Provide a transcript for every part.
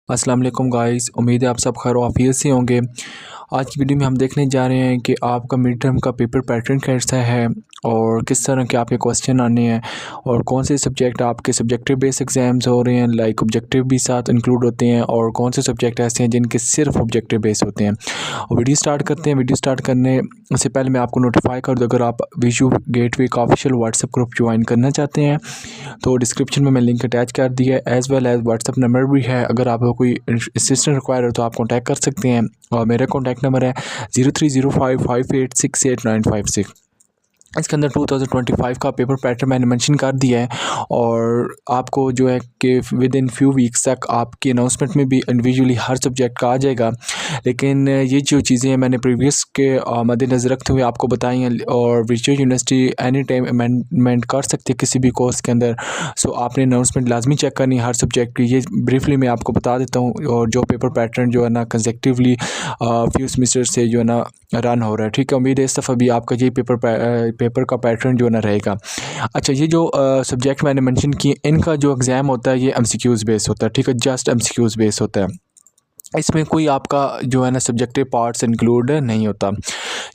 अस्सलाम वालेकुम गाइस, उम्मीद है आप सब खैर आफियत से होंगे। आज की वीडियो में हम देखने जा रहे हैं कि आपका मिड टर्म का पेपर पैटर्न कैसा है और किस तरह के आपके क्वेश्चन आने हैं और कौन से सब्जेक्ट आपके सब्जेक्टिव बेस एग्जाम्स हो रहे हैं, लाइक ऑब्जेक्टिव भी साथ इंक्लूड होते हैं, और कौन से सब्जेक्ट ऐसे हैं जिनके सिर्फ ऑब्जेक्टिव बेस होते हैं। और वीडियो स्टार्ट करते हैं। वीडियो स्टार्ट करने से पहले मैं आपको नोटिफाई कर दूँ, अगर आप विजू गेटवे का ऑफिशियल व्हाट्सएप ग्रुप ज्वाइन करना चाहते हैं तो डिस्क्रिप्शन में मैं लिंक अटैच कर दिया है, as well as WhatsApp number भी है। अगर आपको कोई असिस्टेंट रिक्वायर हो तो आप कॉन्टैक्ट कर सकते हैं और मेरा कॉन्टैक्ट नंबर है 0305586896। इसके अंदर 2025 का पेपर पैटर्न मैंने मेंशन कर दिया है और आपको जो है कि विद इन फ्यू वीक्स तक आपकी अनाउंसमेंट में भी इंडिविजुअली हर सब्जेक्ट का आ जाएगा। लेकिन ये जो चीज़ें हैं मैंने प्रीवियस के मद्देनज़र रखते हुए आपको बताई हैं, और विर्चुअल यूनिवर्सिटी एनी टाइम अमेंडमेंट कर सकती है किसी भी कोर्स के अंदर। सो आपने अनाउंसमेंट लाजमी चेक करनी है हर सब्जेक्ट की। ये ब्रीफली मैं आपको बता देता हूँ, और जो पेपर पैटर्न जो है ना कंसेक्टिवली फ्यू सेमेस्टर से जो है ना रन हो रहा है। ठीक है, उम्मीद है इस दफ़ा भी आपका ये पेपर का पैटर्न जो है ना रहेगा। अच्छा, ये जो सब्जेक्ट मैंने मेंशन किए इनका जो एग्ज़ाम होता है ये एमसीक्यूज़ बेस होता है। ठीक है, जस्ट एमसीक्यूज़ बेस होता है। इसमें कोई आपका जो है ना सब्जेक्टिव पार्ट्स इंक्लूड नहीं होता।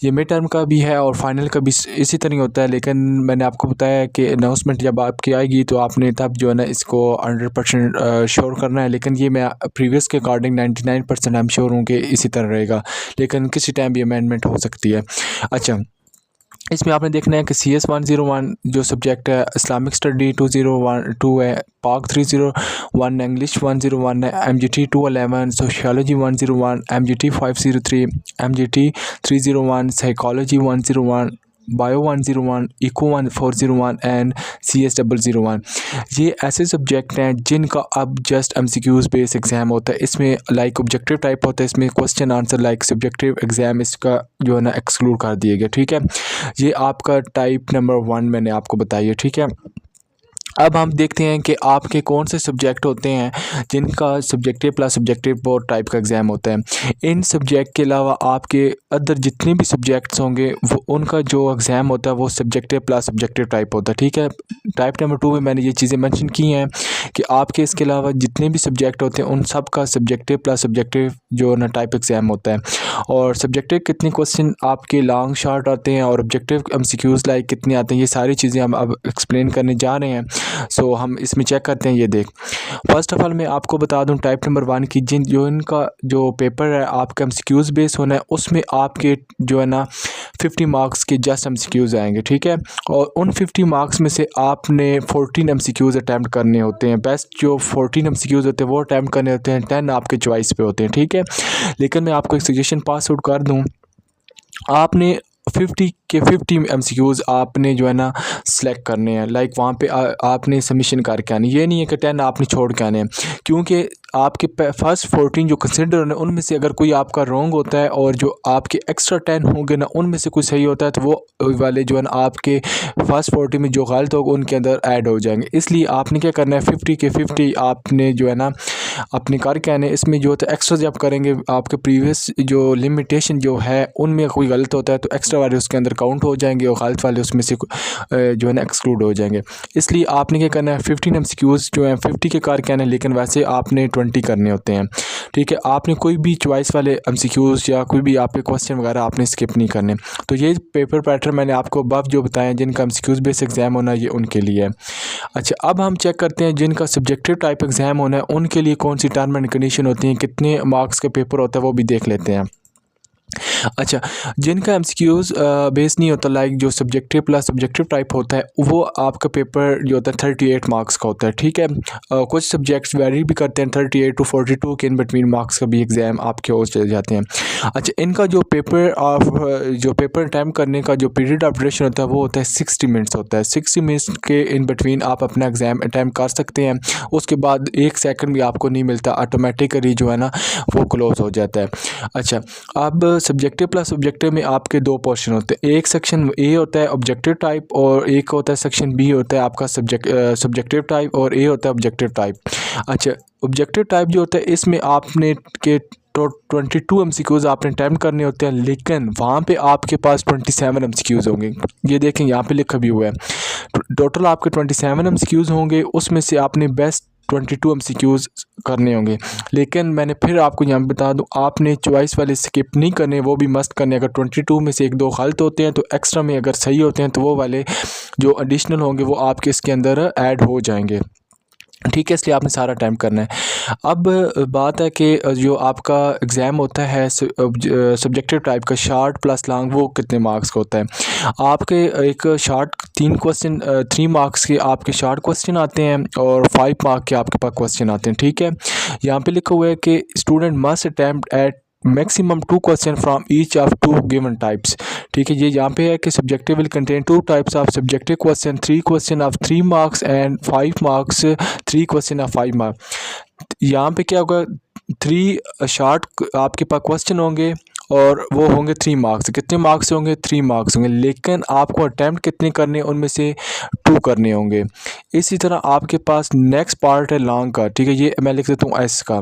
ये मिड टर्म का भी है और फाइनल का भी इसी तरह ही होता है। लेकिन मैंने आपको बताया कि अनाउंसमेंट जब आपकी आएगी तो आपने तब जो है ना इसको 100% श्योर करना है। लेकिन ये मैं प्रीवियस के अकॉर्डिंग 99% आई एम श्योर हूँ कि इसी तरह रहेगा, लेकिन किसी टाइम भी अमेंडमेंट हो सकती है। अच्छा, इसमें आपने देखना है कि CS 101 जो सब्जेक्ट है, इस्लामिक स्टडी 2012 है, पाक 301, इंग्लिश 101 है, MGT 211, sociology 101, MGT 503, MGT 301, psychology 101, bio 101, eco 401 and CS 001। ये ऐसे सब्जेक्ट हैं जिनका अब जस्ट MCQs बेस एग्ज़ाम होता है। इसमें लाइक ऑब्जेक्टिव टाइप होता है, इसमें question answer like subjective exam इसका जो है ना एक्सक्लूड कर दिया गया। ठीक है, ये आपका टाइप नंबर 1 मैंने आपको बताई है। ठीक है, अब हम देखते हैं कि आपके कौन से सब्जेक्ट होते हैं जिनका subjective plus subjective board type का एग्ज़ाम होता है। इन सब्जेक्ट के अलावा आपके अदर जितने भी सब्जेक्ट्स होंगे वो उनका जो एग्ज़ाम होता है वो सब्जेक्टिव प्लस सब्जेक्टिव टाइप होता है। ठीक है, टाइप नंबर 2 में मैंने ये चीज़ें मेंशन की हैं कि आपके इसके अलावा जितने भी सब्जेक्ट होते हैं उन सब का सब्जेक्टिव प्लस सब्जेक्टिव जो ना टाइप एग्ज़ाम होता है। और सब्जेक्टिव कितने क्वेश्चन आपके लॉन्ग शॉर्ट आते हैं और ऑब्जेक्टिव MCQs लाइक कितने आते हैं, ये सारी चीज़ें हम अब एक्सप्लेन करने जा रहे हैं। सो हम इसमें चेक करते हैं। ये देख, फर्स्ट ऑफ ऑल मैं आपको बता दूं टाइप नंबर 1 की इनका जो पेपर है आपका MCQs बेस होना है, उसमें आपके जो है ना 50 मार्क्स के जस्ट MCQs आएंगे। ठीक है, और उन 50 मार्क्स में से आपने 14 MCQs अटैम्प्ट करने होते हैं। बेस्ट जो 14 MCQs होते हैं वो अटैम्प्ट करने होते हैं, 10 आपके चॉइस पे होते हैं। ठीक है, लेकिन मैं आपको एक सजेशन पास आउट कर दूँ, आपने 50 के 50 MCQs आपने जो है ना सिलेक्ट करने हैं। लाइक वहाँ पे आपने सबमिशन करके आने, ये नहीं है कि 10 आपने छोड़ के आने हैं, क्योंकि आपके फर्स्ट 14 जो कंसिडर होने उनमें से अगर कोई आपका रॉन्ग होता है और जो आपके एक्स्ट्रा 10 होंगे ना उनमें से कोई सही होता है तो वो वाले जो है ना आपके फर्स्ट 40 में जो गलत होगा उनके अंदर ऐड हो जाएंगे। इसलिए आपने क्या करना है, 50 के 50 आपने जो है ना अपने करके आने। इसमें जो होता है एक्स्ट्रा जब करेंगे आपके प्रीवियस जो लिमिटेशन जो है उनमें कोई गलत होता है तो एक्स्ट्रा वाले उसके अंदर काउंट हो जाएंगे और गलत वाले उसमें से जो है ना एक्सक्लूड हो जाएंगे। इसलिए आपने क्या करना है, 15 MCQs जो हैं 50 के करके आने, लेकिन वैसे आपने 20 करने होते हैं। ठीक है, आपने कोई भी चॉइस वाले MCQs या कोई भी आपके क्वेश्चन वगैरह आपने स्किप नहीं करने। तो ये पेपर पैटर्न मैंने आपको अब जो बताया जिनका MCQs बेस एग्ज़ाम होना ये उनके लिए है। अच्छा, अब हम चेक करते हैं जिनका सब्जेक्टिव टाइप एग्ज़ाम होना है उनके लिए कौन सी टर्म एंड कंडीशन होती हैं, कितने मार्क्स का पेपर होता है वो भी देख लेते हैं। अच्छा, जिनका MCQs बेस नहीं होता, लाइक जो सब्जेक्टिव प्लस सब्जेक्टिव टाइप होता है वो आपका पेपर जो होता है 38 मार्क्स का होता है। ठीक है, कुछ सब्जेक्ट्स वेरी भी करते हैं, 38 टू 42 के इन बिटवीन मार्क्स का भी एग्ज़ाम आपके हो चले जाते हैं। अच्छा, इनका जो पेपर अटैम्प्ट करने का जो पीरियड ऑफ ड्यूरेशन होता है वो होता है 60 मिनट्स होता है। 60 मिनट्स के इन बिटवीन आप अपना एग्ज़ाम अटैम्प्ट कर सकते हैं। उसके बाद 1 सेकंड भी आपको नहीं मिलता, ऑटोमेटिकली जो है ना वो क्लोज़ हो जाता है। अच्छा, अब सब्जेक्टिव प्लस ऑब्जेक्टिव में आपके 2 पोर्शन होते हैं। एक सेक्शन ए होता है ऑब्जेक्टिव टाइप और एक होता है सेक्शन बी होता है आपका सब्जेक्टिव टाइप और ए होता है ऑब्जेक्टिव टाइप। अच्छा, ऑब्जेक्टिव टाइप जो होता है इसमें आपने के तो 22 MCQs आपने अटैम्प्ट करने होते हैं, लेकिन वहाँ पे आपके पास 27 MCQs होंगे। ये देखें यहाँ पे लिखा भी हुआ है, टोटल आपके 27 MCQs होंगे, उसमें से आपने बेस्ट 22 MCQs करने होंगे। लेकिन मैंने फिर आपको यहाँ बता दूँ, आपने चॉइस वाले स्किप नहीं करने, वो भी मस्ट करने। अगर 22 में से 1-2 गलत होते हैं तो एक्स्ट्रा में अगर सही होते हैं तो वो वाले जो एडिशनल होंगे वो आपके इसके अंदर ऐड हो जाएंगे, ठीक है। इसलिए आपने सारा टाइम करना है। अब बात है कि जो आपका एग्ज़ाम होता है सब्जेक्टिव टाइप का, शार्ट प्लस लॉन्ग, वो कितने मार्क्स का होता है। आपके एक शार्ट 3 मार्क्स के आपके शार्ट क्वेश्चन आते हैं और 5 मार्क के आपके पास क्वेश्चन आते हैं, ठीक है। यहाँ पे लिखा हुआ है कि student must attempt at maximum 2 question from each of 2 given types, ठीक है। ये यहाँ पे है कि subjective will contain 2 types of subjective question, 3 question of 3 marks and 5 marks 3 question of 5 marks. यहाँ पे क्या होगा, 3 शार्ट आपके पास क्वेश्चन होंगे और वो होंगे 3 मार्क्स। कितने मार्क्स होंगे? 3 मार्क्स होंगे। लेकिन आपको अटैम्प्ट कितने करने हैं? उनमें से 2 करने होंगे। इसी तरह आपके पास नेक्स्ट पार्ट है लॉन्ग का, ठीक है। ये मैं लिख देता हूँ एस का,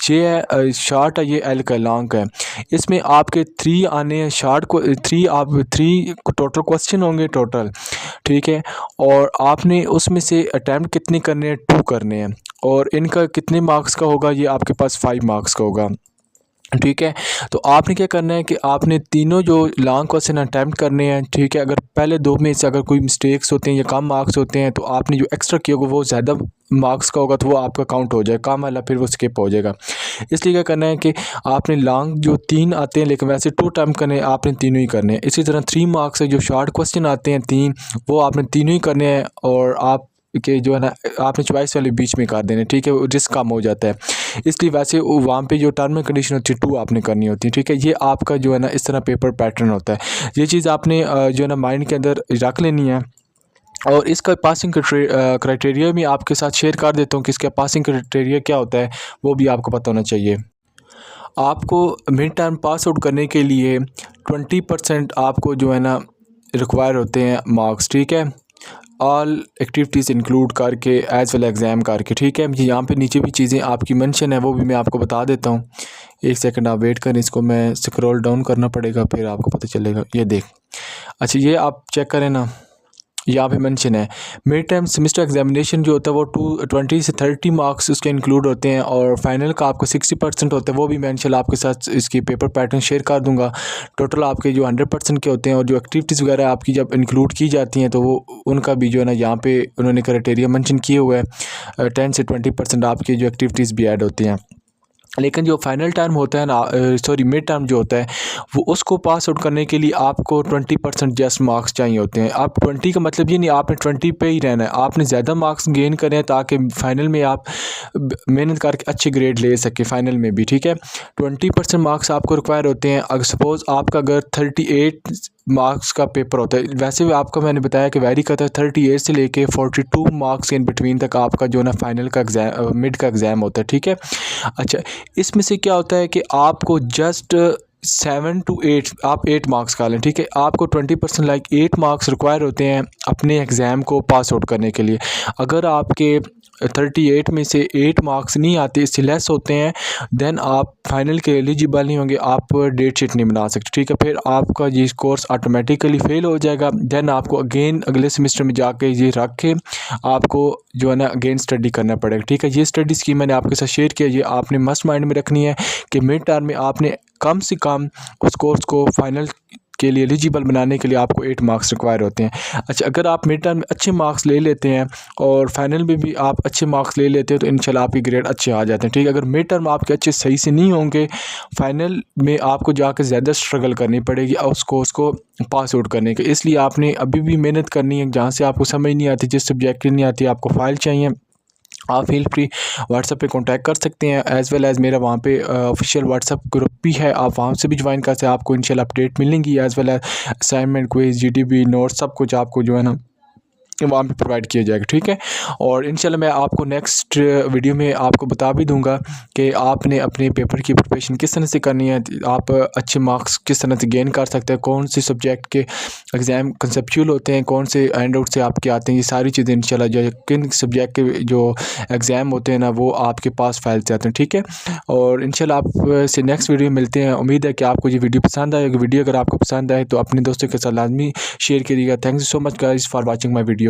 ये है शार्ट है, ये एल का, लॉन्ग है। इसमें आपके 3 आने हैं शार्ट को, 3 टोटल क्वेश्चन होंगे टोटल, ठीक है। और आपने उसमें से अटैम्प्ट कितने करने हैं? 2 करने हैं। और इनका कितने मार्क्स का होगा? ये आपके पास 5 मार्क्स का होगा, ठीक है। तो आपने क्या करना है कि आपने तीनों जो लॉन्ग क्वेश्चन अटैम्प्ट करने हैं, ठीक है। अगर पहले 2 में से अगर कोई मिस्टेक्स होते हैं या कम मार्क्स होते हैं तो आपने जो एक्स्ट्रा किया होगा वो ज़्यादा मार्क्स का होगा तो वो आपका काउंट हो जाएगा, कम वाला फिर वो स्किप हो जाएगा। इसलिए क्या करना है कि आपने लॉन्ग जो 3 आते हैं लेकिन वैसे 2 अटैम्प्ट करने हैं, आपने तीनों ही करने हैं। इसी तरह 3 मार्क्स है जो शॉर्ट क्वेश्चन आते हैं 3, वो आपने तीनों ही करने हैं। और आप के जो है ना, आपने चॉइस वाले बीच में कर देने, ठीक है। रिस्क कम हो जाता है, इसलिए वैसे वहाँ पे जो टर्म एंड कंडीशन होती है 2 आपने करनी होती है, ठीक है। ये आपका जो है ना इस तरह पेपर पैटर्न होता है। ये चीज़ आपने जो है ना माइंड के अंदर रख लेनी है। और इसका पासिंग क्राइटेरिया भी आपके साथ शेयर कर देता हूँ कि इसका पासिंग क्राइटेरिया क्या होता है, वो भी आपको पता होना चाहिए। आपको मिड टर्म पास आउट करने के लिए 20% आपको जो है ना रिक्वायर होते हैं मार्क्स, ठीक है। ऑल एक्टिविटीज़ इंक्लूड करके एज वेल एग्ज़ाम करके, ठीक है। यहाँ पे नीचे भी चीज़ें आपकी मेंशन है, वो भी मैं आपको बता देता हूँ। 1 सेकंड आप वेट करें, इसको मैं स्क्रॉल डाउन करना पड़ेगा फिर आपको पता चलेगा। ये देख, अच्छा ये आप चेक करें ना, यहाँ पे मेंशन है मिड टर्म सेमेस्टर एग्जामिनेशन जो होता है वो 20 से 30 मार्क्स उसके इंक्लूड होते हैं और फाइनल का आपको 60% होता है। वो भी मैं इंशाल्लाह आपके साथ इसकी पेपर पैटर्न शेयर कर दूंगा। टोटल आपके जो 100% के होते हैं और जो एक्टिविटीज़ वगैरह आपकी जब इंक्लूड की जाती हैं तो वो उनका भी जो है ना यहाँ पे उन्होंने क्राइटेरिया मेंशन किए हुए हैं। 10 से 20% आपकी जो एक्टिविटीज़ भी ऐड होती हैं। लेकिन जो फाइनल टर्म होता है ना, सॉरी मिड टर्म जो होता है, वो उसको पास आउट करने के लिए आपको 20% जस्ट मार्क्स चाहिए होते हैं। आप 20 का मतलब ये नहीं आपने 20 पे ही रहना है, आपने ज़्यादा मार्क्स गेन करें ताकि फ़ाइनल में आप मेहनत करके अच्छे ग्रेड ले सके फ़ाइनल में भी, ठीक है। 20% मार्क्स आपको रिक्वायर होते हैं। अगर सपोज़ आपका अगर 38 मार्क्स का पेपर होता है, वैसे भी आपका मैंने बताया कि वैरी करता है, 38 से लेके 42 मार्क्स इन बिटवीन तक आपका जो ना फाइनल का एग्ज़ाम मिड का एग्ज़ाम होता है, ठीक है। अच्छा, इसमें से क्या होता है कि आपको जस्ट 7 to 8 आप 8 मार्क्स का लें, ठीक है। आपको 20% लाइक 8 मार्क्स रिक्वायर होते हैं अपने एग्ज़ाम को पास आउट करने के लिए। अगर आपके 38 में से 8 मार्क्स नहीं आते, इससे लेस होते हैं, देन आप फाइनल के एलिजिबल नहीं होंगे, आप डेट शीट नहीं बना सकते, ठीक है। फिर आपका ये कोर्स ऑटोमेटिकली फेल हो जाएगा। देन आपको अगेन अगले सेमेस्टर में जाके ये रख के आपको जो है ना अगेन स्टडी करना पड़ेगा, ठीक है। ये स्टडी स्कीम मैंने आपके साथ शेयर किया, ये आपने मस्ट माइंड में रखनी है कि मिड टर्म में आपने कम से कम उस कोर्स को फाइनल के लिए एलिजिबल बनाने के लिए आपको 8 मार्क्स रिक्वायर होते हैं। अच्छा, अगर आप मिड टर्म में अच्छे मार्क्स ले लेते हैं और फाइनल में भी आप अच्छे मार्क्स ले लेते हैं तो इंशाल्लाह आपके ग्रेड अच्छे आ जाते हैं, ठीक है। अगर मिड टर्म आपके अच्छे सही से नहीं होंगे, फाइनल में आपको जाकर ज़्यादा स्ट्रगल करनी पड़ेगी उस कोर्स को पास आउट करने के। इसलिए आपने अभी भी मेहनत करनी है। जहाँ से आपको समझ नहीं आती, जिस सब्जेक्ट की नहीं आती, आपको फ़ाइल चाहिए, आप फील फ्री व्हाट्सएप पे कांटेक्ट कर सकते हैं। एज़ वेल एज़ मेरा वहाँ पे ऑफिशियल व्हाट्सएप ग्रुप भी है, आप वहाँ से भी ज्वाइन कर सकते हैं। आपको इंशाल्लाह अपडेट मिलेंगी, as well as assignment, quiz, GDB notes, सब कुछ आपको जो है ना वहाँ पे प्रोवाइड किया जाएगा, ठीक है। और इंशाल्लाह मैं आपको नेक्स्ट वीडियो में आपको बता भी दूंगा कि आपने अपने पेपर की प्रिपरेशन किस तरह से करनी है, आप अच्छे मार्क्स किस तरह से गेन कर सकते हैं, कौन से सब्जेक्ट के एग्ज़ाम कंसेप्चुअल होते हैं, कौन से हैंड आउट से आपके आते हैं, ये सारी चीज़ें इंशाल्लाह जो किन सब्जेक्ट के जो एग्ज़ाम होते हैं ना वो आपके पास फाइल से आते हैं, ठीक है। और इंशाल्लाह आप से नेक्स्ट वीडियो में मिलते हैं। उम्मीद है कि आपको ये वीडियो पसंद आएगी। वीडियो अगर आपको पसंद आए तो अपने दोस्तों के साथ लाजमी शेयर करिएगा। Thank you so much guys for watching my video.